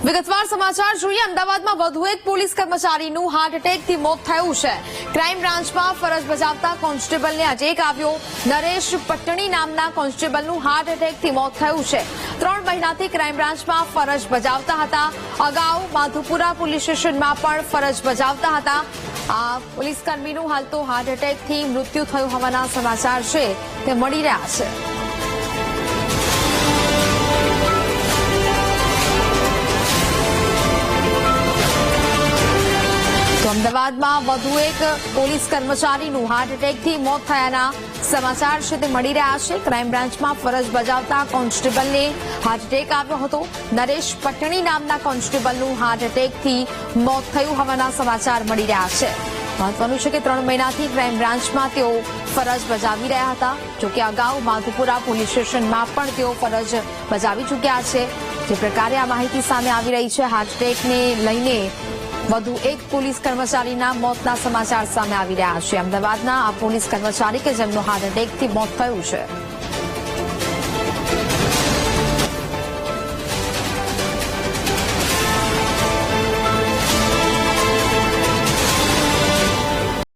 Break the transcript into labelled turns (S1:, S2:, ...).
S1: વિગતવાર સમાચાર જોઈએ। અમદાવાદમાં વધુ એક પોલીસ કર્મચારીનું હાર્ટ એટેકથી મોત થયું છે। ક્રાઇમ બ્રાન્ચમાં ફરજ બજાવતા કોન્સ્ટેબલને અટેક આવ્યો। નરેશ પટ્ટણી નામના કોન્સ્ટેબલનું હાર્ટ એટેકથી મોત થયું છે। 3 મહિનાથી ક્રાઇમ બ્રાન્ચમાં ફરજ બજાવતા હતા। અગાઉ માધુપુરા પોલીસ સ્ટેશનમાં પણ ફરજ બજાવતા હતા। આ પોલીસકર્મીનું હાલ તો હાર્ટ એટેકથી મૃત્યુ થયું હોવાના સમાચાર છે તે મળી રહ્યા છે। તો અમદાવાદમાં વધુ એક પોલીસ કર્મચારીનું હાર્ટ એટેકથી મોત થયાના સમાચાર છે તે મળી રહ્યા છે। ક્રાઇમ બ્રાન્ચમાં ફરજ બજાવતા કોન્સ્ટેબલને હાર્ટ એટેક આવ્યો હતો। નરેશ પટ્ટણી નામના કોન્સ્ટેબલનું હાર્ટ એટેકથી મોત થયું હોવાના સમાચાર મળી રહ્યા છે। મહત્વનું છે કે 3 મહિનાથી ક્રાઇમ બ્રાન્ચમાં તેઓ ફરજ બજાવી રહ્યા હતા। જોકે અગાઉ માધુપુરા પોલીસ સ્ટેશનમાં પણ તેઓ ફરજ બજાવી ચૂક્યા છે। જે પ્રકારે આ માહિતી સામે આવી રહી છે, હાર્ટ એટેકને લઈને વધુ એક પોલીસ કર્મચારીના મોતના સમાચાર સામે આવી રહ્યા છે। અમદાવાદના આ પોલીસ કર્મચારી કે જેમનું હાર્ટ એટેકથી મોત થયું છે।